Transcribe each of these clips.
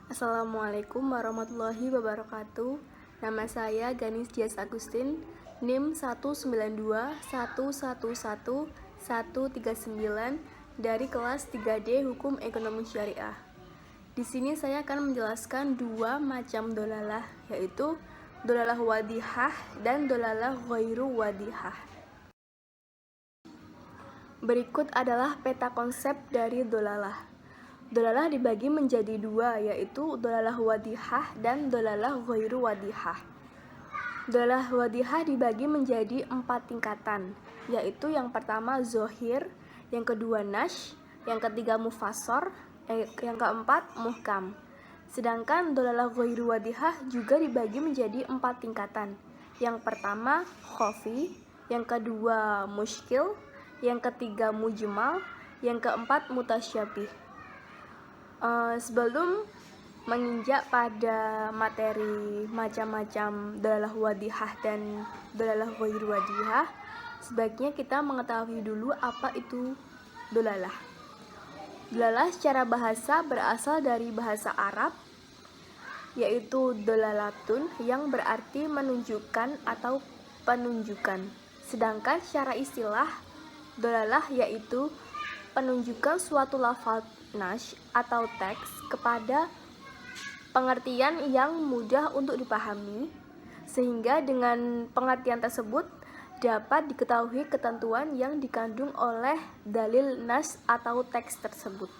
Assalamualaikum warahmatullahi wabarakatuh. Nama saya Ganis Dias Agustin, NIM 192111139 dari kelas 3D Hukum Ekonomi Syariah. Di sini saya akan menjelaskan dua macam dolalah, yaitu dolalah wadihah dan dolalah ghairu wadihah. Berikut adalah peta konsep dari dolalah. Dolalah dibagi menjadi dua, yaitu dolalah wadihah dan dolalah ghairu wadihah. Dolalah wadihah dibagi menjadi 4 tingkatan, yaitu yang pertama zohir, yang kedua nash, yang ketiga mufassor, yang keempat muhkam. Sedangkan dolalah ghairu wadihah juga dibagi menjadi 4 tingkatan. Yang pertama khafi, yang kedua mushkil, yang ketiga mujmal, yang keempat mutasyabih. Sebelum menginjak pada materi macam-macam dolalah wadihah dan dolalah ghairu wadihah, sebaiknya kita mengetahui dulu apa itu dolalah. Dolalah secara bahasa berasal dari bahasa Arab, yaitu dolalatun, yang berarti menunjukkan atau penunjukan. Sedangkan secara istilah, dolalah yaitu penunjukan suatu lafaz nash atau teks kepada pengertian yang mudah untuk dipahami, sehingga dengan pengertian tersebut dapat diketahui ketentuan yang dikandung oleh dalil nash atau teks tersebut.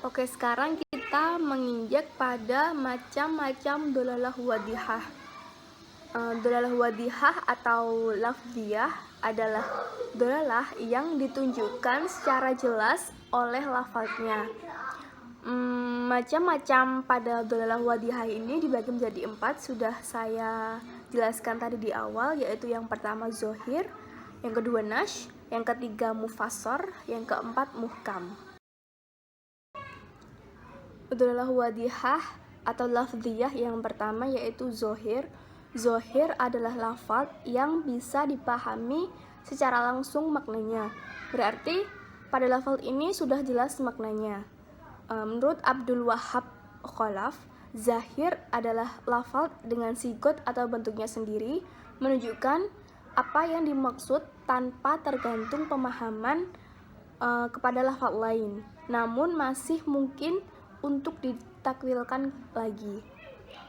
Oke, sekarang kita menginjak pada macam-macam dolalah wadihah. Dolalah wadihah atau lafdhiyah adalah dolalah yang ditunjukkan secara jelas oleh lafaznya. Macam-macam pada dolalah wadihah ini dibagi menjadi 4, sudah saya jelaskan tadi di awal, yaitu yang pertama zohir, yang kedua nash, yang ketiga mufassor, yang keempat muhkam. Dolalah wadihah atau lafdhiyah yang pertama yaitu zohir. Zohir adalah lafaz yang bisa dipahami secara langsung maknanya. Berarti pada lafaz ini sudah jelas maknanya. Menurut Abdul Wahab Khalaf, zahir adalah lafaz dengan sigot atau bentuknya sendiri, menunjukkan apa yang dimaksud tanpa tergantung pemahaman kepada lafaz lain, namun masih mungkin untuk ditakwilkan lagi.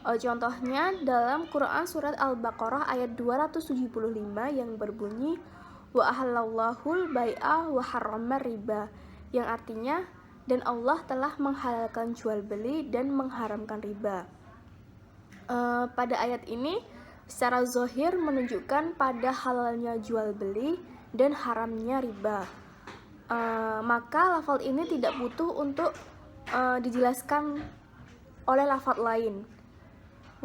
Contohnya dalam Quran surat Al-Baqarah ayat 275 yang berbunyi wa ahallallahul bai'a wa harrama riba, yang artinya dan Allah telah menghalalkan jual beli dan mengharamkan riba. Pada ayat ini secara zahir menunjukkan pada halalnya jual beli dan haramnya riba. Maka lafaz ini tidak butuh untuk dijelaskan oleh lafaz lain.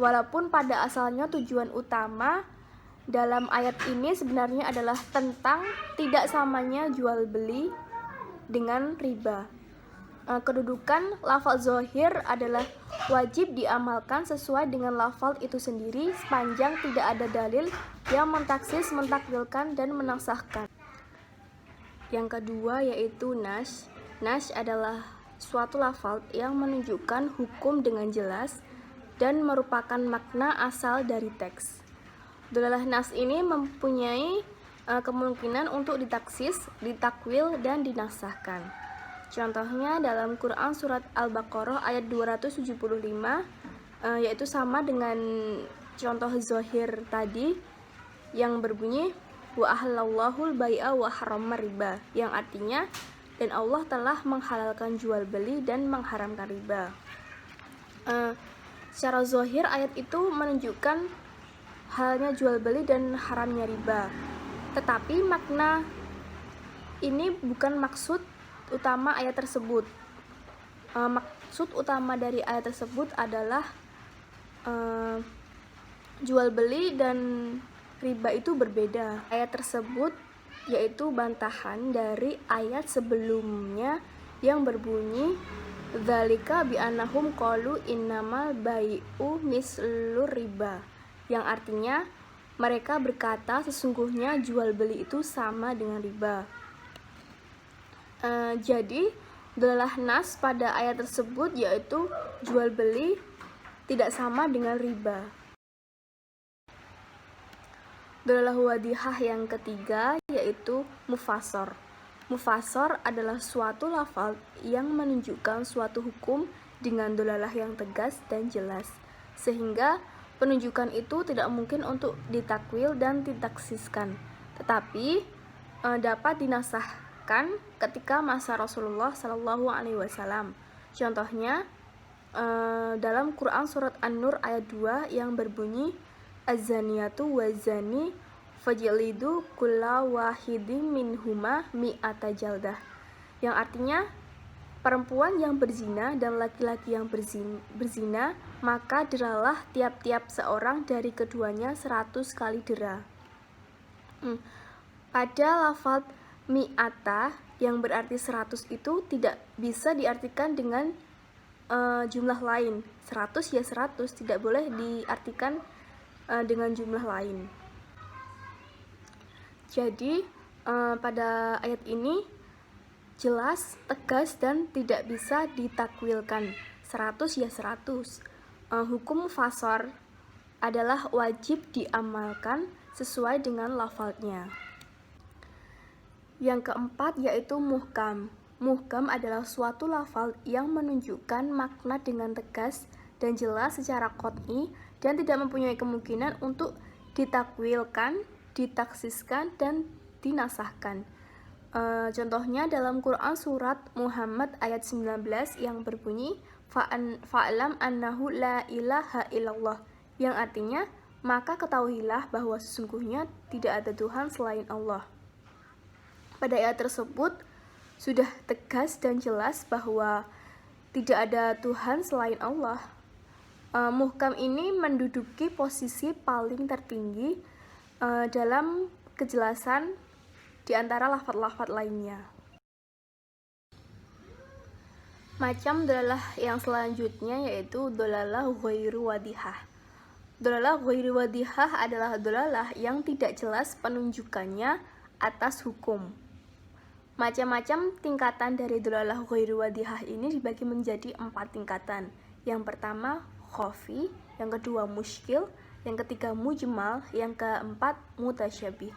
Walaupun pada asalnya tujuan utama dalam ayat ini sebenarnya adalah tentang tidak samanya jual beli dengan riba. Kedudukan lafaz zahir adalah wajib diamalkan sesuai dengan lafaz itu sendiri sepanjang tidak ada dalil yang mentaksis, mentakwilkan, dan menaksahkan. Yang kedua yaitu nash. Nash adalah suatu lafaz yang menunjukkan hukum dengan jelas dan merupakan makna asal dari teks. Dolalah nas ini mempunyai kemungkinan untuk ditaksis, ditakwil, dan dinaksahkan. Contohnya dalam Quran surat Al-Baqarah ayat 275, yaitu sama dengan contoh zahir tadi yang berbunyi wa ahallallahul bai'a wa harrama riba, yang artinya dan Allah telah menghalalkan jual beli dan mengharamkan riba. Secara zahir ayat itu menunjukkan halnya jual beli dan haramnya riba. Tetapi makna ini bukan maksud utama ayat tersebut. Maksud utama dari ayat tersebut adalah jual beli dan riba itu berbeda. Ayat tersebut yaitu bantahan dari ayat sebelumnya yang berbunyi dzalika bi annahum qalu innamal bai'u mislur riba, yang artinya mereka berkata sesungguhnya jual beli itu sama dengan riba. Jadi Dalalah nas pada ayat tersebut yaitu jual beli tidak sama dengan riba. Dalalah wadihah yang ketiga yaitu mufassor. Mufassor adalah suatu lafal yang menunjukkan suatu hukum dengan dalalah yang tegas dan jelas, sehingga penunjukan itu tidak mungkin untuk ditakwil dan ditaksiskan, tetapi dapat dinasahkan ketika masa Rasulullah Shallallahu Alaihi Wasallam. Contohnya dalam Quran surat An-Nur ayat 2 yang berbunyi az-zaniyatu waz-zani fajlidu kulla wahidin minhuma mi'ata jaldah, yang artinya perempuan yang berzina dan laki-laki yang berzina, maka deralah tiap-tiap seorang dari keduanya 100 kali dera. Pada lafaz mi'ata yang berarti 100 itu tidak bisa diartikan dengan jumlah lain. 100 ya 100, tidak boleh diartikan dengan jumlah lain. Jadi pada ayat ini jelas, tegas, dan tidak bisa ditakwilkan. 100 ya 100. Hukum fasor adalah wajib diamalkan sesuai dengan lafalnya. Yang keempat yaitu muhkam. Muhkam adalah suatu lafal yang menunjukkan makna dengan tegas dan jelas secara qot'i dan tidak mempunyai kemungkinan untuk ditakwilkan, ditaksiskan, dan dinasahkan. Contohnya dalam Quran surat Muhammad ayat 19 yang berbunyi fa'alam annahu la ilaha illallah, yang artinya maka ketahuilah bahwa sesungguhnya tidak ada Tuhan selain Allah. Pada ayat tersebut sudah tegas dan jelas bahwa tidak ada Tuhan selain Allah. Muhkam ini menduduki posisi paling tertinggi dalam kejelasan di antara lafaz-lafaz lainnya. Macam dalalah yang selanjutnya yaitu dalalah ghairu wadihah. Dalalah ghairu wadihah adalah dalalah yang tidak jelas penunjukannya atas hukum. Macam-macam tingkatan dari dalalah ghairu wadihah ini dibagi menjadi 4 tingkatan. Yang pertama khafi, yang kedua muskil, yang ketiga mujmal, yang keempat mutasyabih.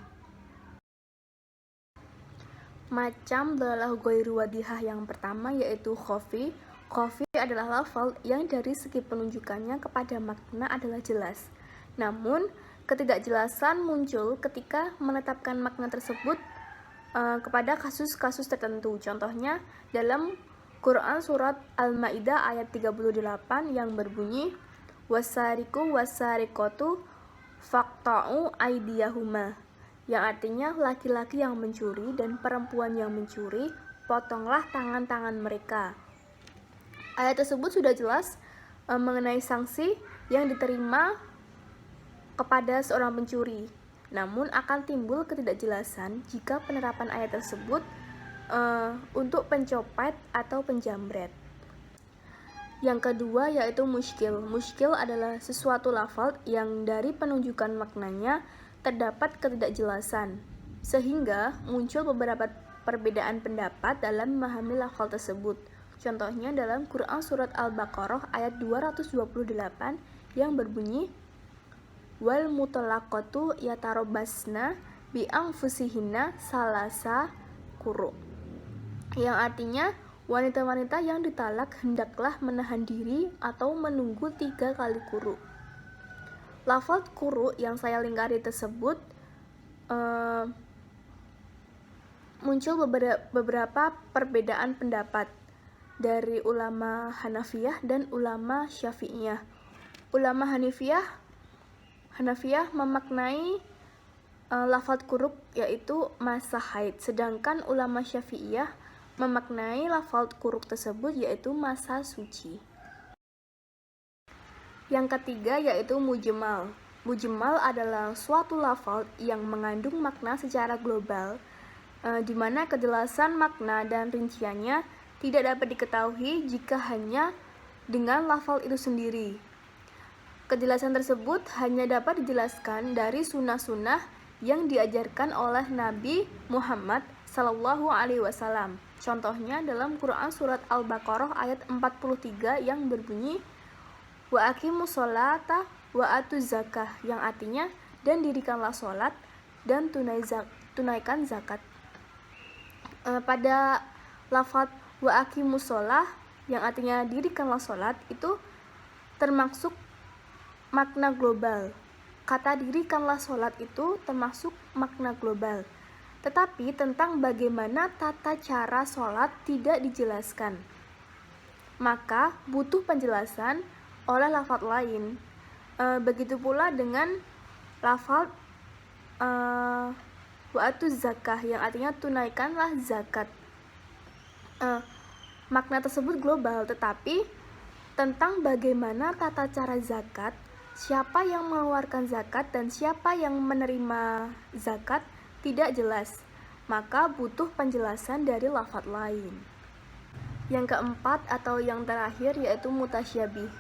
Macam dalalah ghairu wadihah yang pertama yaitu khafi. Khafi adalah lafal yang dari segi penunjukannya kepada makna adalah jelas, namun ketidakjelasan muncul ketika menetapkan makna tersebut kepada kasus-kasus tertentu. Contohnya dalam Quran surat Al-Maidah ayat 38 yang berbunyi wasariku wasarikotu faqta'u aydiyahuma, yang artinya laki-laki yang mencuri dan perempuan yang mencuri, potonglah tangan-tangan mereka. Ayat tersebut sudah jelas mengenai sanksi yang diterima kepada seorang pencuri. Namun akan timbul ketidakjelasan jika penerapan ayat tersebut untuk pencopet atau penjamret. Yang kedua yaitu muskil. Muskil adalah sesuatu lafal yang dari penunjukan maknanya terdapat ketidakjelasan, sehingga muncul beberapa perbedaan pendapat dalam memahami lafal tersebut. Contohnya dalam Quran surat Al-Baqarah ayat 228 yang berbunyi wal mutalaqatu yatarabasna bi anfusihinna salasa quru, yang artinya wanita-wanita yang ditalak hendaklah menahan diri atau menunggu 3 kali quru. Lafaz quru yang saya lingkari tersebut muncul beberapa perbedaan pendapat dari ulama Hanafiyah dan ulama Syafi'iyah. Ulama Hanafiyah memaknai lafaz quru yaitu masa haid, sedangkan ulama Syafi'iyah memaknai lafaz quru tersebut yaitu masa suci. Yang ketiga yaitu mujmal. Mujmal adalah suatu lafaz yang mengandung makna secara global, di mana kejelasan makna dan rinciannya tidak dapat diketahui jika hanya dengan lafaz itu sendiri. Kejelasan tersebut hanya dapat dijelaskan dari sunnah-sunnah yang diajarkan oleh Nabi Muhammad Sallallahu Alaihi Wasallam. Contohnya dalam Quran surat Al-Baqarah ayat 43 yang berbunyi wa aqimus sholata wa atuz zakah, yang artinya dan dirikanlah sholat dan tunaikan zakat. Pada lafaz wa aqimus sholah yang artinya dirikanlah sholat itu termasuk makna global. Kata dirikanlah sholat itu termasuk makna global. Tetapi tentang bagaimana tata cara sholat tidak dijelaskan. Maka butuh penjelasan oleh lafaz lain. Begitu pula dengan lafaz wa atuz zakah yang artinya tunaikanlah zakat. Makna tersebut global, tetapi tentang bagaimana tata cara zakat, siapa yang mengeluarkan zakat dan siapa yang menerima zakat tidak jelas, maka butuh penjelasan dari lafaz lain. Yang keempat atau yang terakhir yaitu mutasyabih.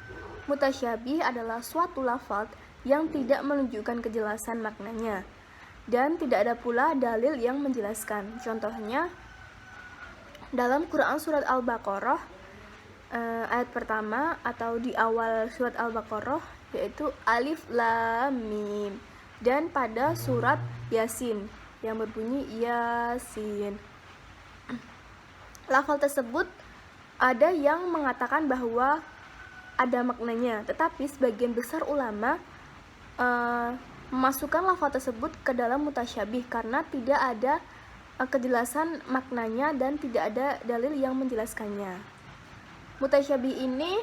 Mutasyabih adalah suatu lafaz yang tidak menunjukkan kejelasan maknanya dan tidak ada pula dalil yang menjelaskan. Contohnya dalam Quran surat Al-Baqarah ayat pertama atau di awal surat Al-Baqarah yaitu alif lam mim, dan pada surat Yasin yang berbunyi Yasin. Lafal tersebut ada yang mengatakan bahwa ada maknanya, tetapi sebagian besar ulama memasukkan lafal tersebut ke dalam mutasyabih karena tidak ada kejelasan maknanya dan tidak ada dalil yang menjelaskannya. Mutasyabih ini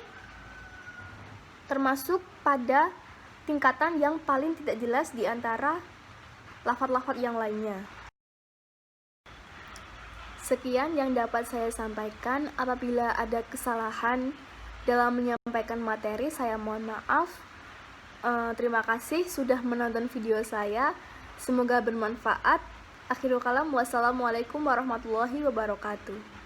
termasuk pada tingkatan yang paling tidak jelas di antara lafaz-lafaz yang lainnya. Sekian yang dapat saya sampaikan. Apabila ada kesalahan dalam menyampaikan materi, saya mohon maaf. Terima kasih sudah menonton video saya. Semoga bermanfaat. Akhirul kalam, wassalamualaikum warahmatullahi wabarakatuh.